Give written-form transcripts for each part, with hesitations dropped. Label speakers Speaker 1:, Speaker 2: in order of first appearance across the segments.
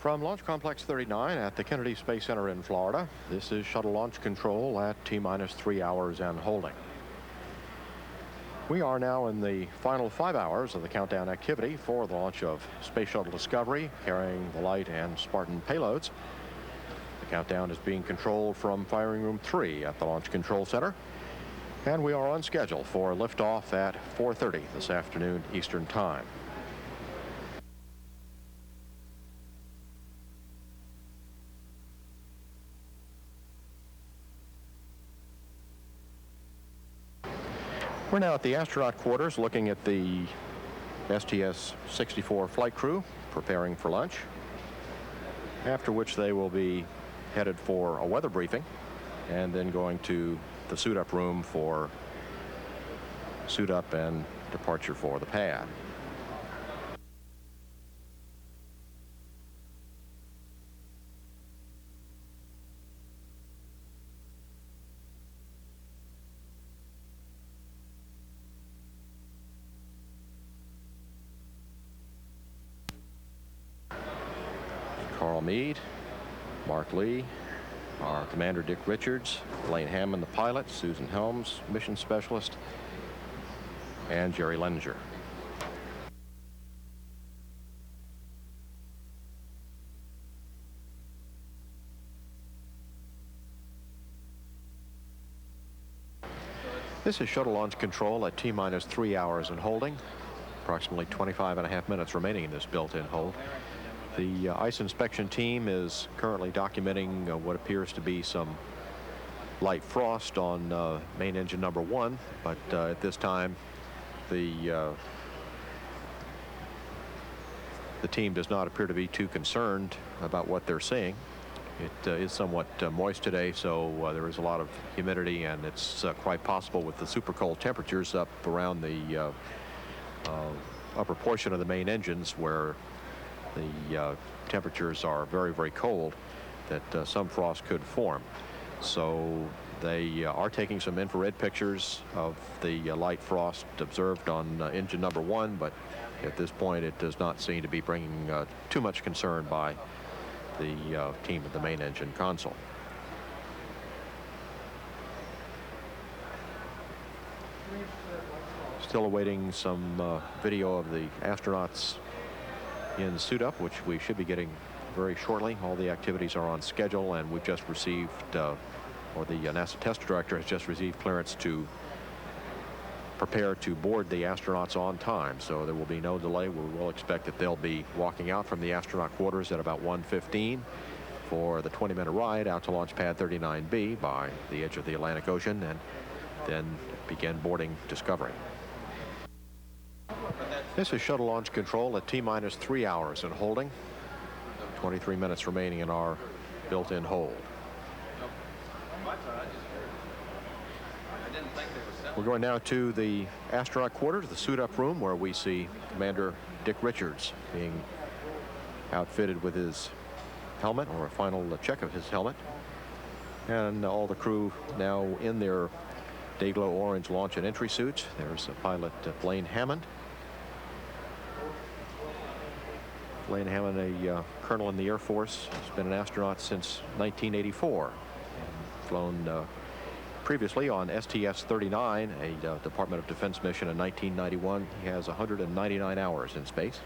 Speaker 1: From Launch Complex 39 at the Kennedy Space Center in Florida, this is Shuttle Launch Control at T-minus 3 hours and holding. We are now in the final 5 hours of the countdown activity for the launch of Space Shuttle Discovery, carrying the Light and Spartan payloads. The countdown is being controlled from Firing Room 3 at the Launch Control Center, and we are on schedule for liftoff at 4:30 this afternoon Eastern Time. We're now at the astronaut quarters looking at the STS-64 flight crew preparing for lunch, after which they will be headed for a weather briefing and then going to the suit-up room for suit-up and departure for the pad. Carl Meade, Mark Lee, our Commander Dick Richards, Blaine Hammond, the pilot, Susan Helms, mission specialist, and Jerry Leninger. This is Shuttle Launch Control at T-minus 3 hours and holding. Approximately 25.5 minutes remaining in this built-in hold. The ice inspection team is currently documenting what appears to be some light frost on main engine number 1, but at this time the team does not appear to be too concerned about what they're seeing. It is somewhat moist today, so there is a lot of humidity, and it's quite possible with the super cold temperatures up around the upper portion of the main engines, where the temperatures are very, very cold, that some frost could form. So they are taking some infrared pictures of the light frost observed on engine number 1, but at this point it does not seem to be bringing too much concern by the team at the main engine console. Still awaiting some video of the astronauts in suit-up, which we should be getting very shortly. All the activities are on schedule, and we've just received, or the NASA test director has just received clearance to prepare to board the astronauts on time. So there will be no delay. We will expect that they'll be walking out from the astronaut quarters at about 1:15 for the 20-minute ride out to Launch Pad 39B by the edge of the Atlantic Ocean, and then begin boarding Discovery. This is Shuttle Launch Control at T-minus 3 hours and holding. 23 minutes remaining in our built-in hold. We're going now to the astronaut quarters, the suit-up room, where we see Commander Dick Richards being outfitted with his helmet, or a final check of his helmet, and all the crew now in their day-glow orange launch and entry suits. There's pilot Blaine Hammond. Blaine Hammond, a colonel in the Air Force, has been an astronaut since 1984. Flown previously on STS-64, a Department of Defense mission in 1991. He has 199 hours in space.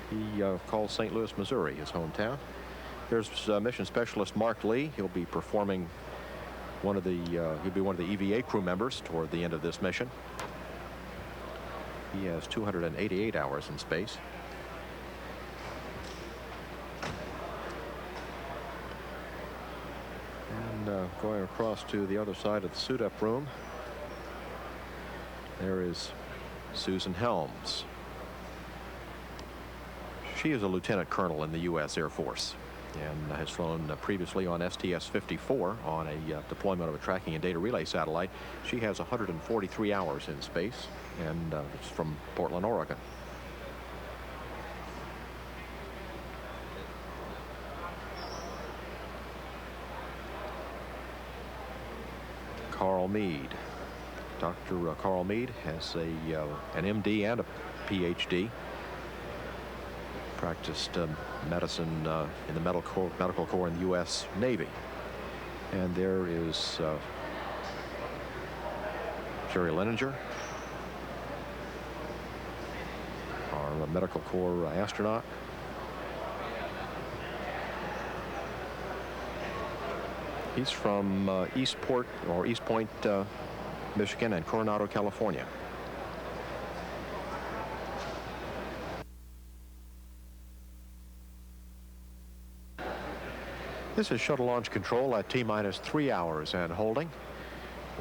Speaker 1: He calls St. Louis, Missouri, his hometown. There's mission specialist Mark Lee. He'll be performing he'll be one of the EVA crew members toward the end of this mission. He has 288 hours in space. And going across to the other side of the suit-up room, there is Susan Helms. She is a lieutenant colonel in the U.S. Air Force and has flown previously on STS-64 on a deployment of a tracking and data relay satellite. She has 143 hours in space, and it's from Portland, Oregon. Carl Meade. Dr. Carl Meade has an MD and a PhD. practiced medicine in the medical corps in the U.S. Navy. And there is Jerry Leninger, our medical corps astronaut. He's from East Point, Michigan, and Coronado, California. This is shuttle launch control at T-minus 3 hours and holding.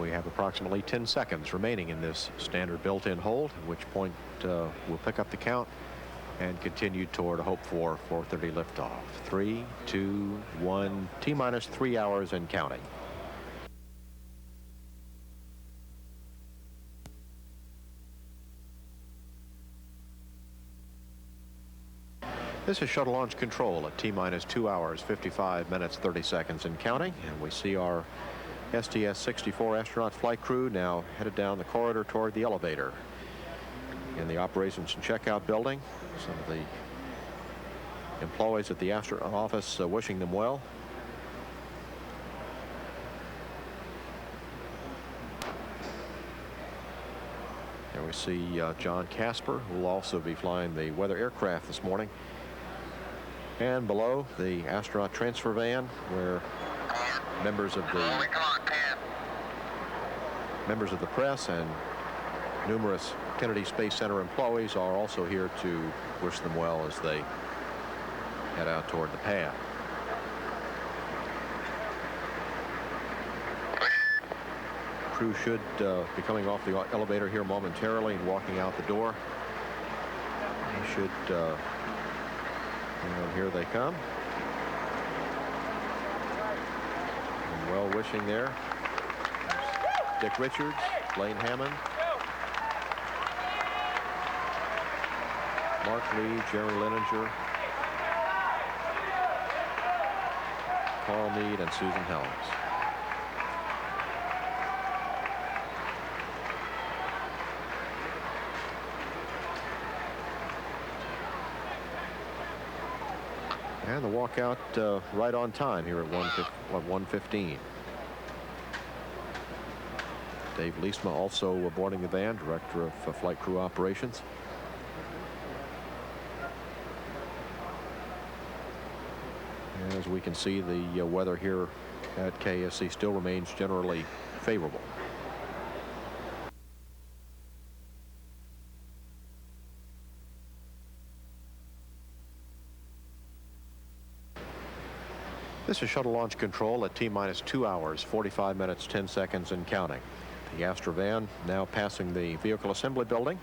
Speaker 1: We have approximately 10 seconds remaining in this standard built-in hold, at which point we'll pick up the count and continue toward a hope for 4:30 liftoff. 3, 2, 1, T-minus 3 hours and counting. This is shuttle launch control at T-minus 2 hours, 55 minutes, 30 seconds and counting. And we see our STS-64 astronaut flight crew now headed down the corridor toward the elevator in the operations and checkout building. Some of the employees at the astronaut office wishing them well. There we see John Casper, who will also be flying the weather aircraft this morning. And below, the astronaut transfer van, where members of the press and numerous Kennedy Space Center employees are also here to wish them well as they head out toward the pad. Crew should be coming off the elevator here momentarily and walking out the door. They should, and here they come. And well wishing there. Dick Richards, Blaine Hammond, Mark Lee, Jerry Leninger, Carl Meade, and Susan Helms. And the walkout right on time here at 1:15. Dave Leesma also boarding the van, director of flight crew operations. And as we can see, the weather here at KSC still remains generally favorable. This is shuttle launch control at T-minus 2 hours, 45 minutes, 10 seconds and counting. The Astrovan now passing the vehicle assembly building,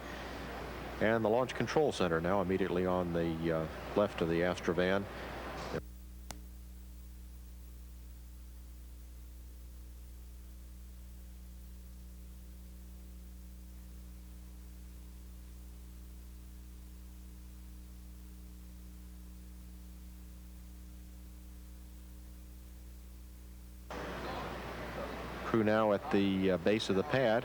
Speaker 1: and the launch control center now immediately on the left of the Astrovan. Crew now at the base of the pad.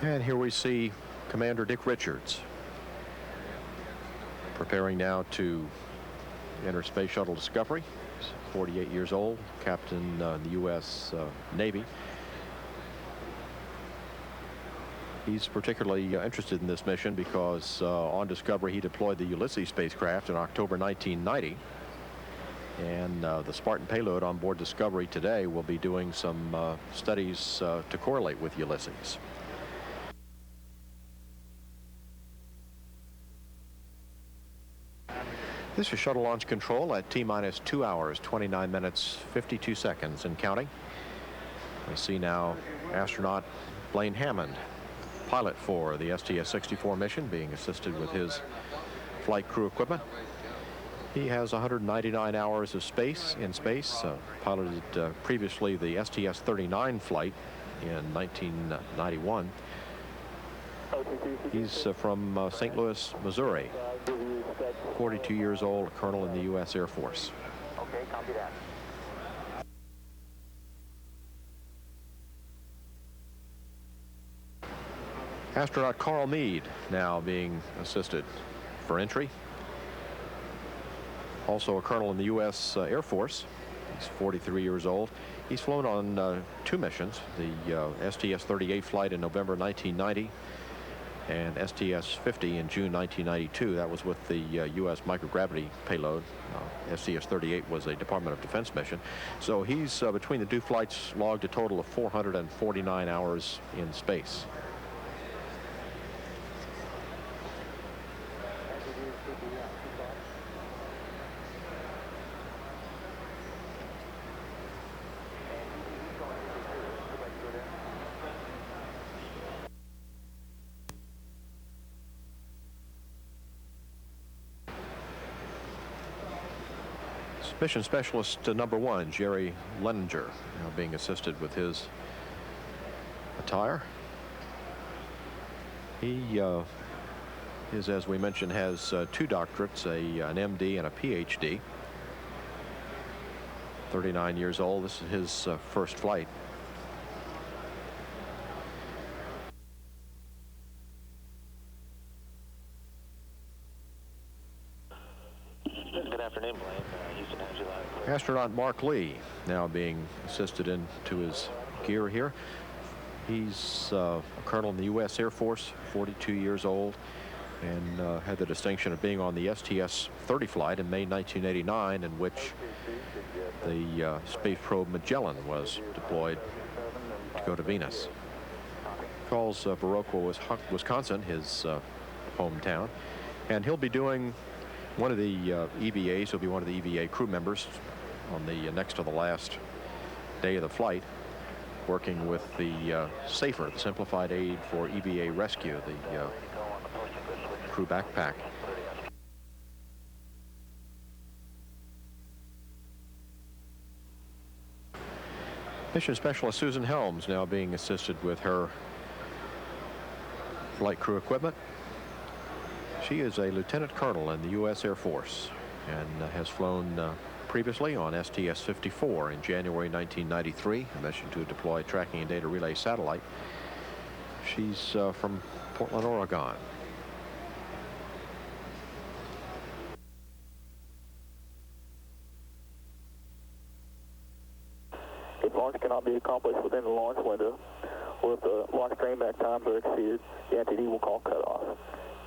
Speaker 1: And here we see Commander Dick Richards preparing now to enter Space Shuttle Discovery. He's 48 years old, captain in the U.S. Navy. He's particularly interested in this mission because on Discovery he deployed the Ulysses spacecraft in October 1990. And the Spartan payload on board Discovery today will be doing some studies to correlate with Ulysses. This is shuttle launch control at T-minus 2 hours, 29 minutes, 52 seconds and counting. We see now astronaut Blaine Hammond, pilot for the STS-64 mission, being assisted with his flight crew equipment. He has 199 hours of space in space, piloted previously the STS-39 flight in 1991. He's from St. Louis, Missouri, 42 years old, a colonel in the U.S. Air Force.
Speaker 2: Okay, copy that.
Speaker 1: Astronaut Carl Meade now being assisted for entry. Also a colonel in the U.S. Air Force. He's 43 years old. He's flown on 2 missions, the STS-38 flight in November 1990 and STS-50 in June 1992. That was with the U.S. microgravity payload. STS-38 was a Department of Defense mission. So he's, between the 2 flights, logged a total of 449 hours in space. Mission Specialist number 1, Jerry Leninger, now being assisted with his attire. He is, as we mentioned, has 2 doctorates, an MD and a PhD. 39 years old. This is his first flight.
Speaker 2: Good afternoon, Blaine. Houston, how's your line?
Speaker 1: Astronaut Mark Lee now being assisted into his gear here. He's a colonel in the U.S. Air Force, 42 years old, and had the distinction of being on the STS-30 flight in May 1989, in which the space probe Magellan was deployed to go to Venus. Calls Viroqua, Wisconsin, his hometown, and he'll be doing one of the EVAs. He'll be one of the EVA crew members on the next to the last day of the flight, working with the SAFER, the Simplified Aid for EVA Rescue, the crew backpack. Mission Specialist Susan Helms now being assisted with her flight crew equipment. She is a lieutenant colonel in the U.S. Air Force and has flown previously on STS-64 in January 1993, a mission to deploy tracking and data relay satellite. She's from Portland, Oregon.
Speaker 3: If launch cannot be accomplished within the launch window, or if the launch trainback times are exceeded, the NTD will call cutoff.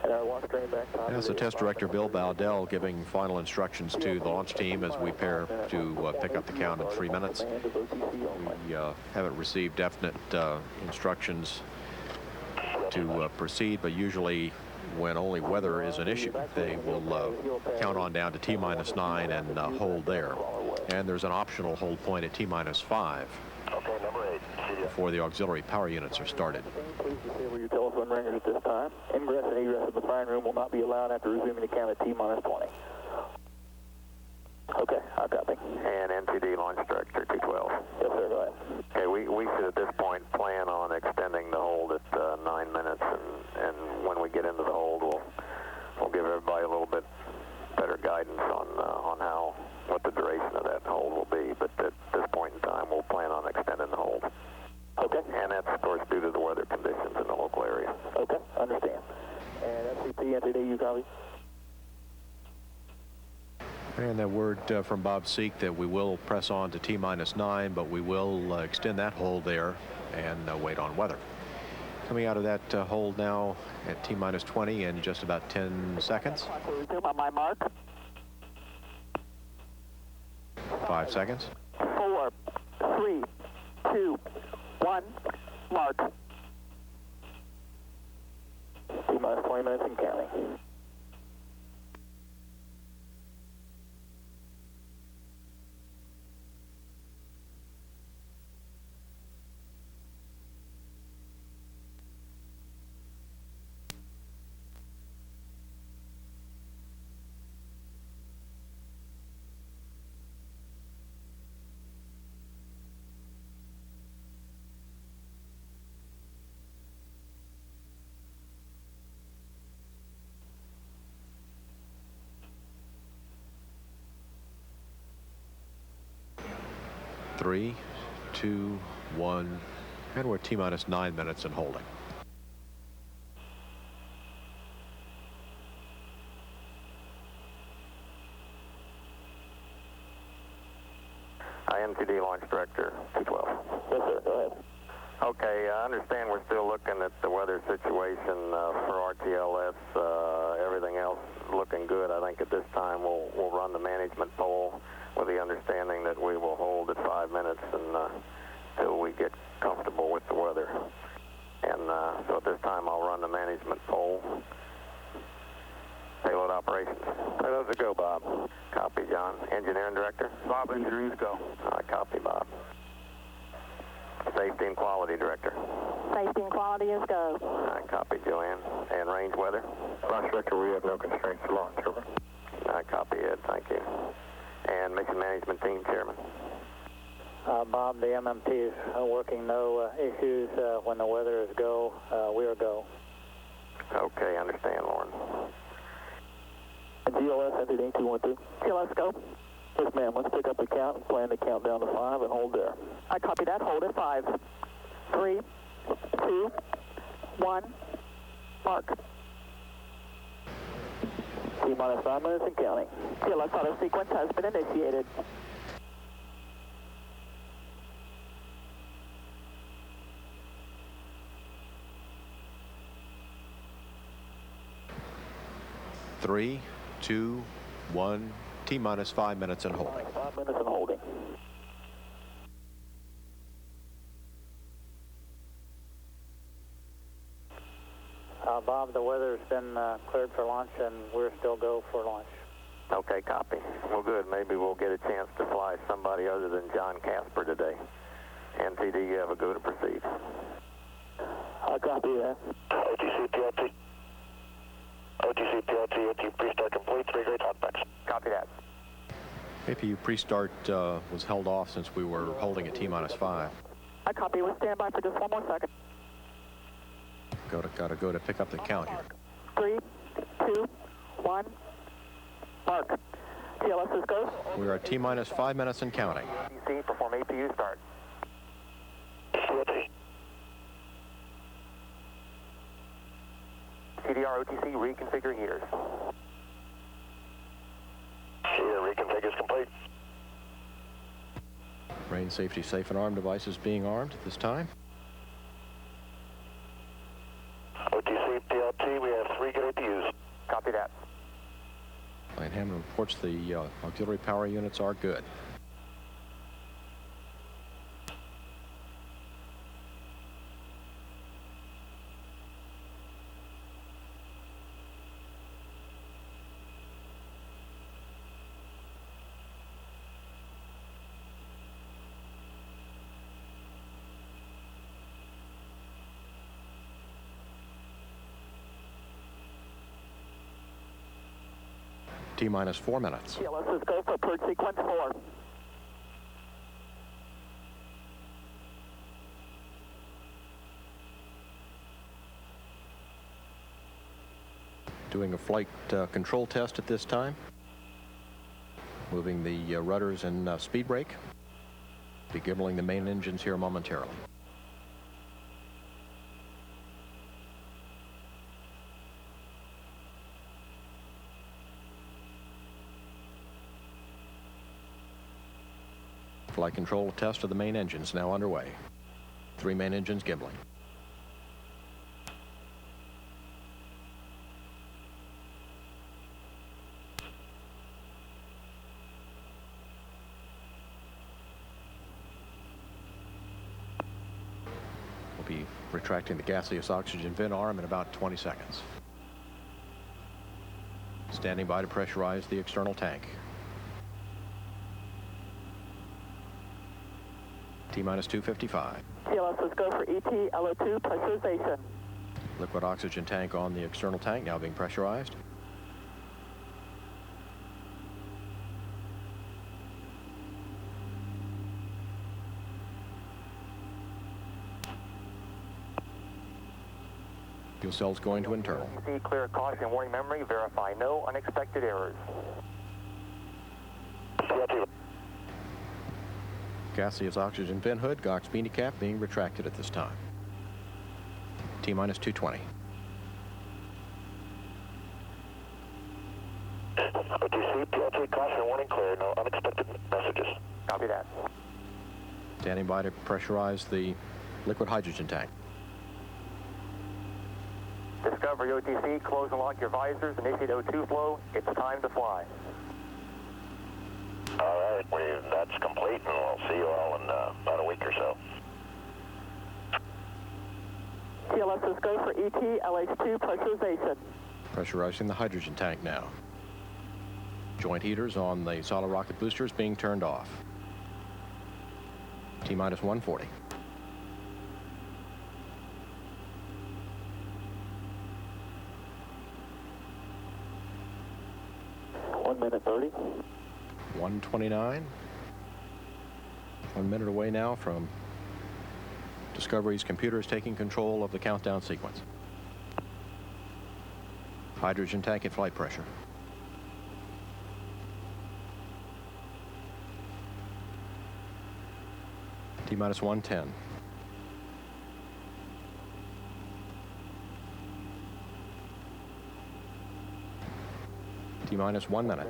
Speaker 3: And our launch trainback time.
Speaker 1: That's the test director, Bill Bowdell, giving final instructions to the launch team as we prepare to pick up the count in 3 minutes. We haven't received definite instructions to proceed, but usually when only weather is an issue, they will count on down to T-9 and hold there. And there's an optional hold point at T-5 before the auxiliary power units are started.
Speaker 3: Please disable your telephone ringers at this time. Ingress and egress of the flying room will not be allowed after resuming the count at T-20. Okay, I copy.
Speaker 2: And NTD launch director 212.
Speaker 3: Yes, sir, go ahead.
Speaker 2: Okay, we should at this point plan on extending the hold at 9 minutes, and when we get into the hold, we'll give everybody a little bit better guidance on what the duration of that hold will be. But at this point in time, we'll plan on extending the hold.
Speaker 3: Okay.
Speaker 2: And that's, of course, due to the weather conditions in the local area.
Speaker 3: Okay, understand. And FCP, NTD, you copy?
Speaker 1: And that word from Bob Seek that we will press on to T-9, but we will extend that hold there and wait on weather. Coming out of that hold now at T-20 in just about 10 seconds.
Speaker 3: On my mark.
Speaker 1: 5 seconds.
Speaker 3: 4, 3, 2, 1, mark. T-minus 20 minutes and counting.
Speaker 1: 3, 2, 1, and we're T-minus 9 minutes and holding.
Speaker 2: IMTD Launch Director 212.
Speaker 3: Yes, sir. Go ahead.
Speaker 2: Okay, I understand we're still looking at the weather situation for RTLS. Everything else looking good. I think at this time we'll run the management poll with the understanding that we will hold at 5 minutes until we get comfortable with the weather. And so at this time I'll run the management poll. Payload operations. Payloads a go, Bob. Copy, John. Engineering Director?
Speaker 3: Bob, engineers go.
Speaker 2: All right, copy, Bob. Safety and Quality Director.
Speaker 4: Safety and quality is go.
Speaker 2: All right, copy, Joanne. And range weather?
Speaker 3: Launch Director, we have no constraints to launch, over.
Speaker 2: All right, copy, Ed. Thank you. And Mission Management Team Chairman?
Speaker 5: Bob, the MMT is working, no issues. When the weather is go, we are go.
Speaker 2: Okay, understand, Lauren.
Speaker 3: GLS, entity 212.
Speaker 4: TLS go.
Speaker 3: Yes, ma'am. Let's pick up the count and plan to count down to 5 and hold there.
Speaker 4: I copy that. Hold at 5, 3, 2, 1, mark.
Speaker 3: T-minus 5 minutes and counting.
Speaker 4: TLS auto sequence has been initiated.
Speaker 1: Three, 2, 1, T-minus 5 minutes and holding.
Speaker 3: 5 minutes and holding.
Speaker 5: Bob, the weather's been cleared for launch, and we're still go for launch.
Speaker 2: Okay, copy. Well, good. Maybe we'll get a chance to fly somebody other than John Casper today. NTD, you have a go to proceed.
Speaker 3: I copy that.
Speaker 2: OTC PLT. OTC PLT, OT pre-start complete. 3 great talkbacks. Copy that.
Speaker 1: APU pre-start was held off since we were holding at T-minus 5.
Speaker 4: I copy. We'll stand by for just one more second.
Speaker 1: Gotta go to pick up the count here.
Speaker 4: 3, 2, 1, mark. TLS is go.
Speaker 1: We are at T-minus 5 minutes and counting.
Speaker 2: OTC, perform APU start. CDR OTC, reconfigure heaters. Heater reconfigure is complete.
Speaker 1: Range safety safe and arm devices being armed at this time.
Speaker 2: OTC PLT, we have 3 good APUs. Copy that.
Speaker 1: Plane Hammond reports the auxiliary power units are good. T-minus 4 minutes.
Speaker 4: TLS is go for purge sequence 4.
Speaker 1: Doing a flight control test at this time. Moving the rudders and speed brake. Be gimbling the main engines here momentarily. Flight control test of the main engines now underway. 3 main engines gimbling. We'll be retracting the gaseous oxygen vent arm in about 20 seconds. Standing by to pressurize the external tank. T-minus 255.
Speaker 4: TLS is go for ET LO2 pressurization.
Speaker 1: Liquid oxygen tank on the external tank now being pressurized. Fuel cells going to internal.
Speaker 2: See clear caution warning memory. Verify no unexpected errors.
Speaker 1: Okay, Gaseous oxygen vent hood, Gox beanie cap being retracted at this time. T-minus 220.
Speaker 2: OTC, PLT, caution, warning, clear. No unexpected messages. Copy that.
Speaker 1: Standing by to pressurize the liquid hydrogen tank.
Speaker 3: Discovery OTC, close and lock your visors, initiate O2 flow. It's time to fly.
Speaker 2: All right, that's complete, and we'll see you all in about a week or so.
Speaker 4: TLS is go for ET, LH2 pressurization.
Speaker 1: Pressurizing the hydrogen tank now. Joint heaters on the solid rocket boosters being turned off. T-minus 140.
Speaker 3: One minute 30.
Speaker 1: 129. 1 minute away now from Discovery's computers taking control of the countdown sequence. Hydrogen tank at flight pressure. T-minus 110. T-minus 1 minute.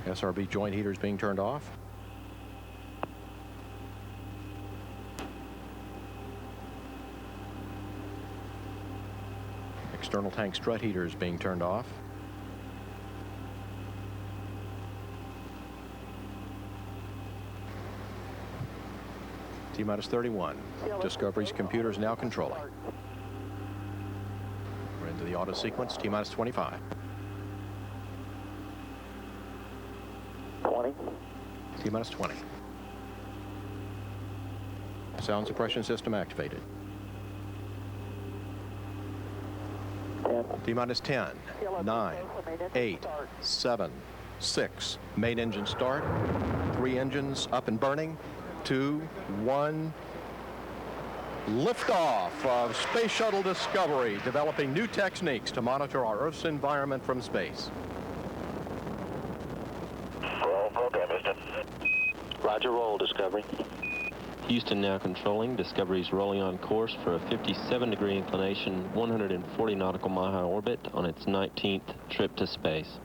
Speaker 1: SRB joint heaters being turned off. External tank strut heaters being turned off. T-minus 31. Discovery's computers now controlling. We're into the auto sequence. T-minus 25.
Speaker 3: 20.
Speaker 1: T-minus 20. Sound suppression system activated.
Speaker 3: 10.
Speaker 1: T-minus 10, 9, 8, 7, 6. Main engine start. 3 engines up and burning. 2, 1. Liftoff of Space Shuttle Discovery, developing new techniques to monitor our Earth's environment from space.
Speaker 2: Roll program, Houston.
Speaker 6: Roger, roll, Discovery. Houston now controlling. Discovery's rolling on course for a 57-degree inclination, 140 nautical mile orbit on its 19th trip to space.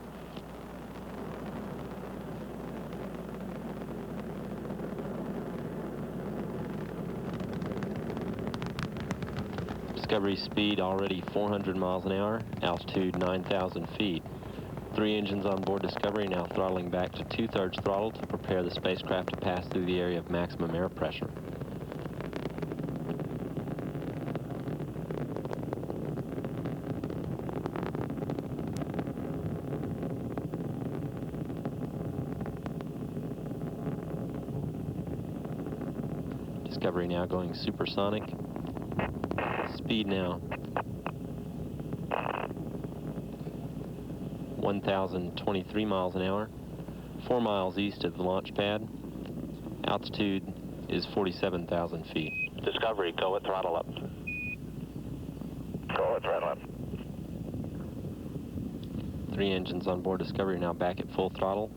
Speaker 6: Discovery speed already 400 miles an hour, altitude 9,000 feet. 3 engines on board Discovery now throttling back to 2/3 throttle to prepare the spacecraft to pass through the area of maximum air pressure. Discovery now going supersonic. Speed now 1,023 miles an hour, 4 miles east of the launch pad. Altitude is 47,000 feet. Discovery, go at throttle up.
Speaker 2: Go at throttle up.
Speaker 6: 3 engines on board Discovery now back at full throttle.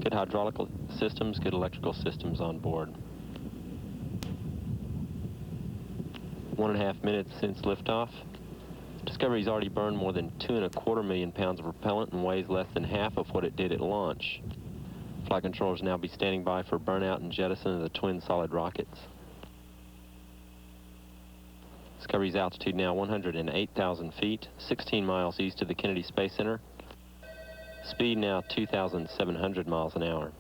Speaker 6: Good hydraulic systems, good electrical systems on board. 1.5 minutes since liftoff. Discovery's already burned more than 2.25 million pounds of propellant and weighs less than half of what it did at launch. Flight controllers now be standing by for burnout and jettison of the twin solid rockets. Discovery's altitude now 108,000 feet, 16 miles east of the Kennedy Space Center. Speed now 2,700 miles an hour.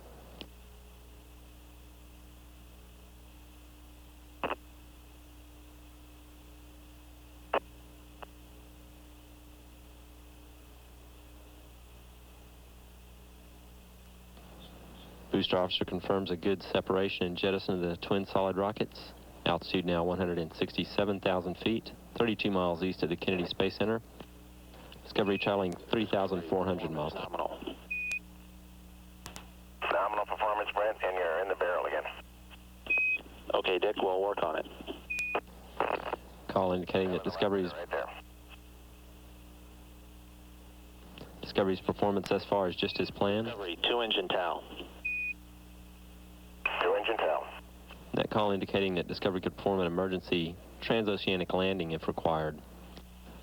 Speaker 6: Booster officer confirms a good separation and jettison of the twin solid rockets. Altitude now 167,000 feet, 32 miles east of the Kennedy Space Center. Discovery traveling 3,400 miles.
Speaker 2: Phenomenal. Phenomenal performance, Brent, and you're in the barrel again.
Speaker 6: Okay, Dick, we'll work on it. Call indicating that Discovery is
Speaker 2: Right there.
Speaker 6: Discovery's performance thus far is just as planned.
Speaker 2: Discovery, 2 engine tow. 2 engine tow.
Speaker 6: That call indicating that Discovery could perform an emergency transoceanic landing if required.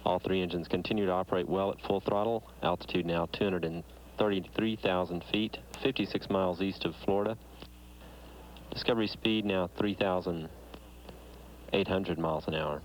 Speaker 6: All 3 engines continue to operate well at full throttle. Altitude now 233,000 feet, 56 miles east of Florida. Discovery speed now 3,800 miles an hour.